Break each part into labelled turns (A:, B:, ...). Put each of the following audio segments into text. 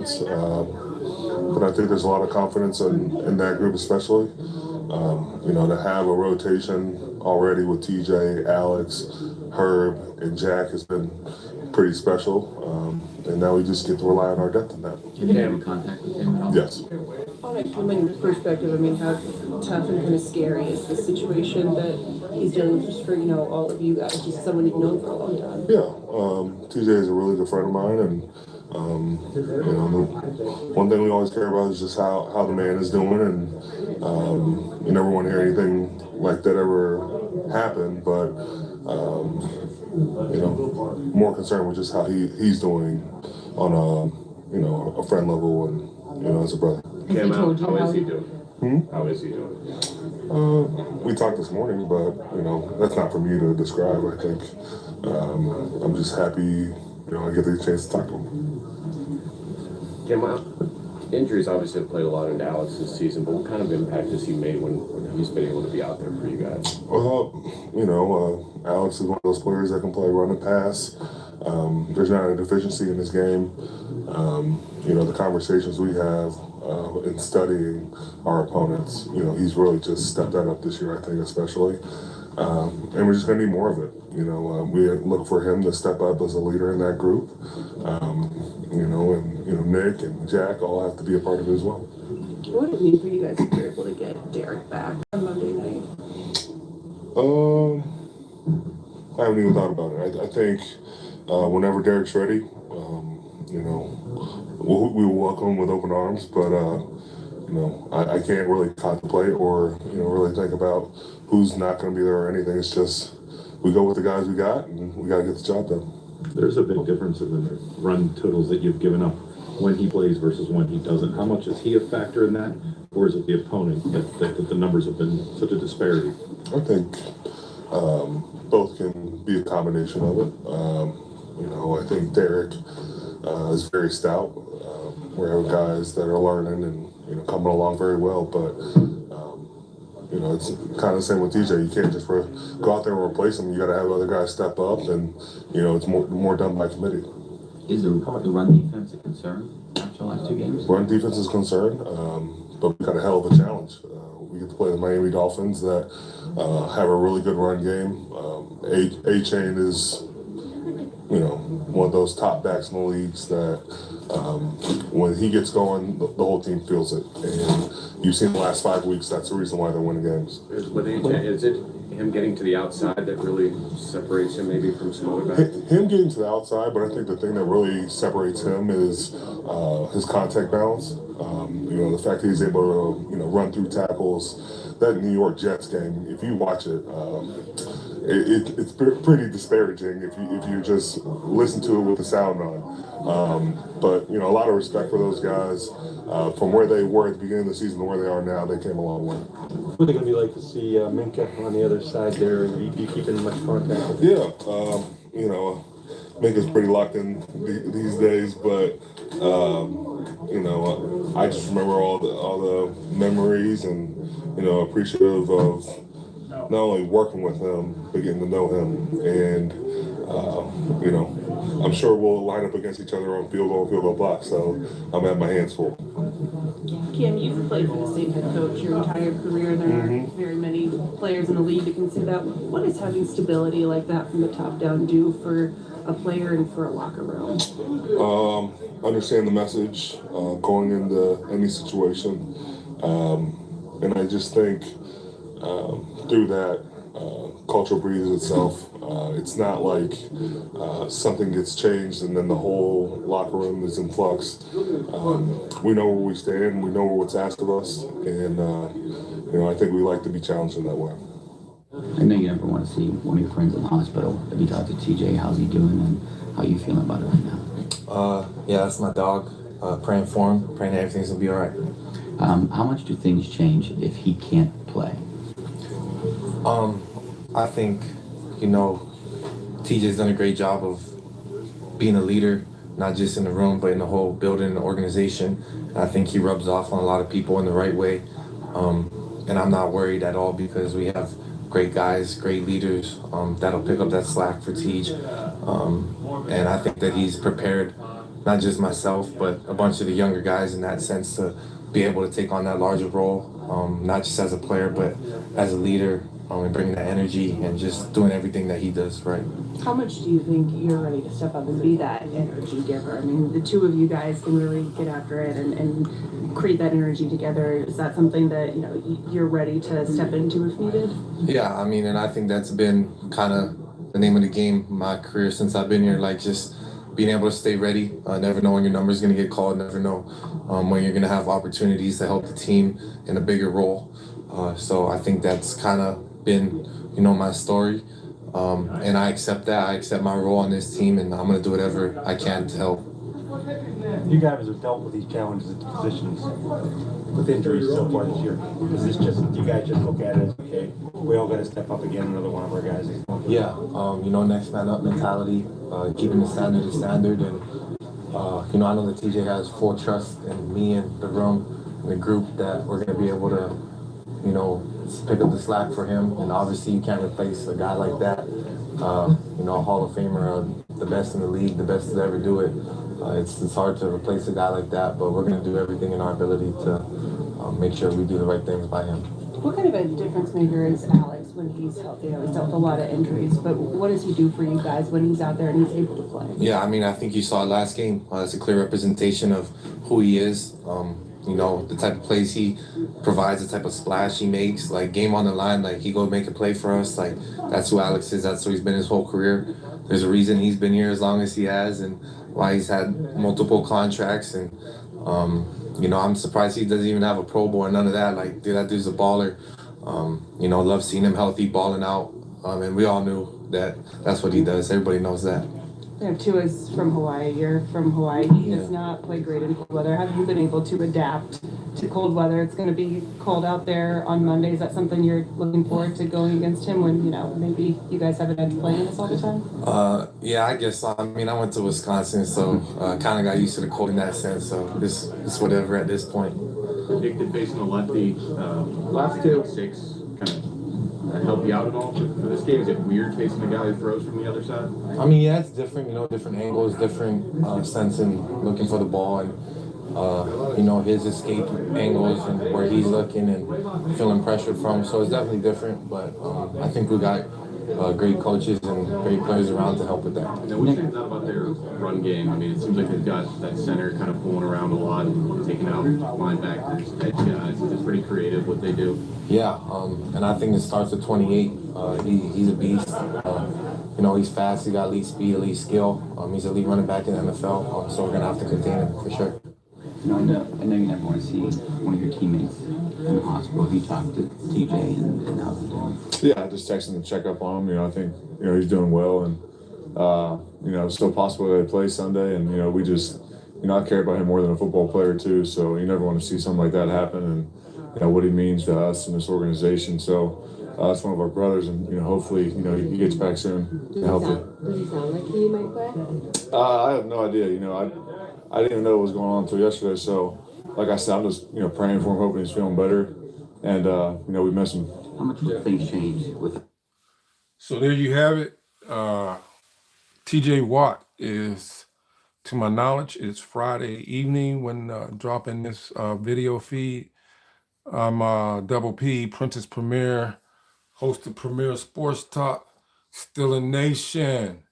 A: But I think there's a lot of confidence in that group, especially. To have a rotation already with TJ, Alex, Herb, and Jack has been pretty special. And now we just get to rely on our depth in that.
B: Have you had contact with him at all?
A: Yes.
C: From a human perspective, how tough and kind of scary is the situation that he's dealing with just for, all of you guys, just someone you've known for a long time?
A: Yeah. TJ is a really good friend of mine, and the one thing we always care about is just how the man is doing, and you never want to hear anything like that ever happen, but more concerned with just how he's doing on a friend level and as a brother.
D: How is he doing? How is he doing?
A: We talked this morning, but that's not for me to describe. I think I'm just happy I get the chance to talk to him.
D: Injuries obviously have played a lot into Alex this season, but what kind of impact has he made when he's been able to be out there for you guys?
A: Well, Alex is one of those players that can play run and pass. There's not a deficiency in his game. The conversations we have in studying our opponents, he's really just stepped that up this year, I think, especially. And we're just going to need more of it. We look for him to step up as a leader in that group. Nick and Jack all have to be a part of it as well.
C: What would it mean for you guys to be able to get Derek back on Monday night?
A: I haven't even thought about it. I think whenever Derek's ready, we will welcome him with open arms. But I can't really contemplate or really think about who's not going to be there or anything. It's just we go with the guys we got, and we got to get the job done.
E: There's a big difference in the run totals that you've given up when he plays versus when he doesn't. How much is he a factor in that, or is it the opponent that the numbers have been such a disparity?
A: I think both can be a combination of it. I think Derek is very stout. We have guys that are learning and coming along very well, but it's kind of the same with TJ. You can't just go out there and replace him. You got to have other guys step up, and it's more done by committee.
B: Is the run defense a concern after the last two games?
A: Run defense is a concern, but we got a hell of a challenge. We get to play the Miami Dolphins that have a really good run game. A-Chain is, one of those top backs in the leagues that when he gets going, the whole team feels it. And you've seen the last 5 weeks, that's the reason why they're winning games.
D: With A-Chain, is it him getting to the outside that really separates him maybe from some other backs?
A: Him getting to the outside, but I think the thing that really separates him is his contact balance. The fact that he's able to, run through tackles. That New York Jets game, if you watch it, it's pretty disparaging if you just listen to it with the sound on. But a lot of respect for those guys. From where they were at the beginning of the season to where they are now, they came a long way.
F: What's it going to be like to see Minka on the other side there? And you keeping much contact with
A: him? Yeah, Minka's pretty locked in these days, but I just remember all the memories and appreciative of not only working with him but getting to know him, and I'm sure we'll line up against each other on field goal block, so I'm at my hands full.
C: Kim, you've played for the same head coach your entire career. There aren't very many players in the league that can say that. What does having stability like that from the top down do for a player and for a locker room?
A: Understand the message going into any situation, and I just think through that culture breathes itself. It's not like something gets changed and then the whole locker room is in flux. We know where we stand, we know what's asked of us, and I think we like to be challenged in that way.
B: I know you never want to see one of your friends in the hospital. Have you talked to TJ? How's he doing, and how are you feeling about it right now?
G: Yeah, that's my dog. Praying for him, praying that everything's gonna be all right.
B: How much do things change if he can't play?
G: I think, TJ's done a great job of being a leader, not just in the room, but in the whole building and the organization. And I think he rubs off on a lot of people in the right way. And I'm not worried at all because we have great guys, great leaders that'll pick up that slack for TJ. And I think that he's prepared not just myself, but a bunch of the younger guys in that sense to be able to take on that larger role, not just as a player, but as a leader, and bringing that energy and just doing everything that he does right.
C: How much do you think you're ready to step up and be that energy giver? I mean, the two of you guys can really get after it and create that energy together. Is that something that, you know, you're ready to step into if needed?
G: Yeah, I mean, and I think that's been kind of the name of the game in my career since I've been here, like just being able to stay ready, never know when your number is going to get called, never know when you're going to have opportunities to help the team in a bigger role. So I think that's kind of been, you know, my story. And I accept that. I accept my role on this team, and I'm going to do whatever I can to help.
F: You guys have dealt with these challenges at the positions with injuries so far this year. Is this just, you guys just look at it as, okay, we all got to step up again, another one of our guys is going.
G: Yeah, you know, next man up mentality, keeping the standard a standard. And, you know, I know that TJ has full trust in me and the room and the group that we're going to be able to, you know, pick up the slack for him. And obviously you can't replace a guy like that. You know, a Hall of Famer, the best in the league, the best to ever do it. It's hard to replace a guy like that, but we're going to do everything in our ability to make sure we do the right things by him.
C: What kind of a difference maker is Alex when he's healthy? You know, he's dealt with a lot of injuries, but what does he do for you guys when he's out there and he's able to play?
G: Yeah, I mean, I think you saw last game. It's a clear representation of who he is. You know, the type of plays he provides, the type of splash he makes, like game on the line, like he go make a play for us. Like that's who Alex is. That's who he's been his whole career. There's a reason he's been here as long as he has and why he's had multiple contracts. And, you know, I'm surprised he doesn't even have a Pro Bowl or none of that. Like, dude, that dude's a baller. You know, love seeing him healthy, balling out. And we all knew that that's what he does. Everybody knows that.
C: Tua is from Hawaii. You're from Hawaii. He does
G: Yeah.
C: not play great in cold weather. Have you been able to adapt to cold weather? It's going to be cold out there on Monday. Is that something you're looking forward to going against him when, you know, maybe you guys haven't had to play in this all the time?
G: Yeah, I guess so. I mean, I went to Wisconsin, so kind of got used to the cold in that sense. So it's whatever at this point.
H: Predicted facing a lefty. Last two, 6 kind of help you out at all for this game? Is it weird facing a guy who throws from the other side?
G: I mean, yeah, it's different. You know, different angles, different sense in looking for the ball, and you know, his escape angles and where he's looking and feeling pressure from. So it's definitely different. But I think we got great coaches and great players around to help with that.
H: Now, what stands out about their run game? I mean, it seems like they've got that center kind of pulling around a lot and taking out linebackers, edge guys. It's pretty creative what they do.
G: Yeah, and I think it starts at 28. He's a beast. You know, he's fast. He got elite speed, elite skill. He's a elite running back in the NFL. So we're gonna have to contain him for sure.
B: You know, I know you never want to see one of your teammates in the hospital. Have you talked to TJ and how's he doing?
A: Yeah, I just texted him to check up on him. You know, I think, you know, he's doing well, and you know, it's still possible that they play Sunday, and you know, we just, you know, I care about him more than a football player too. So you never want to see something like that happen, and you know what he means to us and this organization. So it's one of our brothers, and you know, hopefully, you know, he gets back soon.
I: Does he sound like he might play?
A: I have no idea. You know, I didn't even know what was going on until yesterday. So, like I said, I'm just, you know, praying for him, hoping he's feeling better, and you know, we miss him.
B: How much will things change with?
J: So there you have it. TJ Watt is, to my knowledge, it's Friday evening when dropping this video feed. I'm Double P, Princess Premier, host of Premier Sports Talk, still a nation.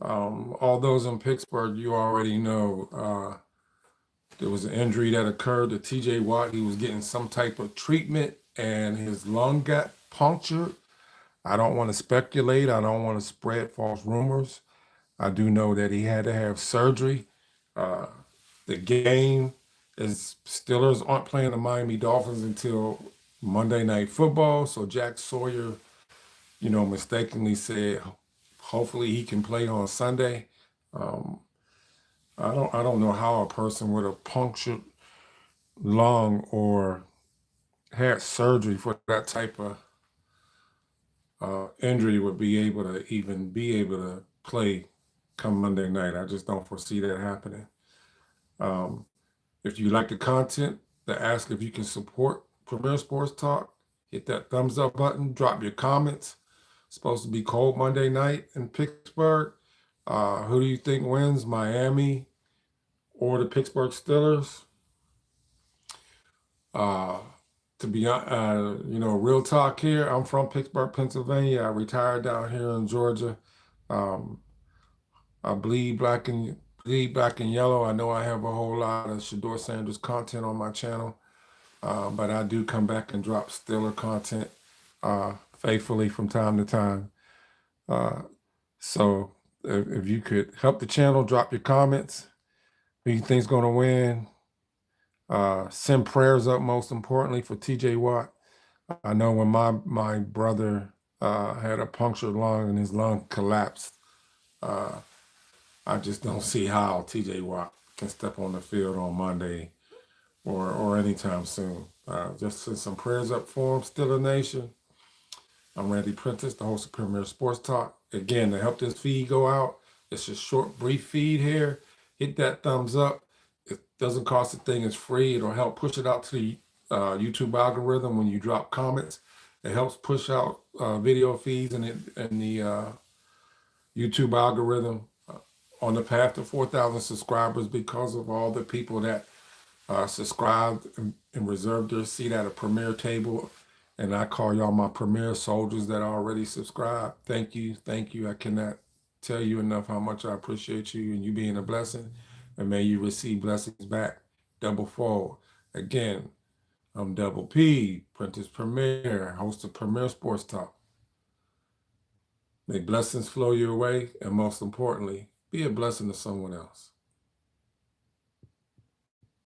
J: All those in Pittsburgh, you already know there was an injury that occurred to TJ Watt. He was getting some type of treatment and his lung got punctured. I don't want to speculate. I don't want to spread false rumors. I do know that he had to have surgery. The game is Steelers aren't playing the Miami Dolphins until Monday Night Football. So Jack Sawyer, you know, mistakenly said, hopefully he can play on Sunday. I don't know how a person with a punctured lung or had surgery for that type of injury would be able to play come Monday night. I just don't foresee that happening. If you like the content, to ask if you can support Premier Sports Talk, hit that thumbs up button, drop your comments. It's supposed to be cold Monday night in Pittsburgh. Who do you think wins, Miami or the Pittsburgh Steelers. To be real talk here, I'm from Pittsburgh, Pennsylvania. I retired down here in Georgia. I bleed black and yellow. I know I have a whole lot of ShedeurSanders content on my channel, but I do come back and drop Steeler content faithfully from time to time. So if you could help the channel, drop your comments. Who you think's gonna win? Send prayers up, most importantly, for TJ Watt. I know when my brother had a punctured lung and his lung collapsed, I just don't see how TJ Watt can step on the field on Monday or anytime soon. Just send some prayers up for him. Steeler Nation. I'm Randy Prentice, the host of Premier Sports Talk. Again, to help this feed go out, it's a short, brief feed here. Hit that thumbs up. It doesn't cost a thing. It's free. It'll help push it out to the YouTube algorithm when you drop comments. It helps push out video feeds and the YouTube algorithm on the path to 4,000 subscribers because of all the people that subscribed and reserved their seat at a Premier table. And I call y'all my Premier soldiers that already subscribed. Thank you. Thank you. I cannot tell you enough how much I appreciate you and you being a blessing. And may you receive blessings back double fold. Again, I'm Double P, Prentice Premier, host of Premier Sports Talk. May blessings flow your way, and most importantly, be a blessing to someone else.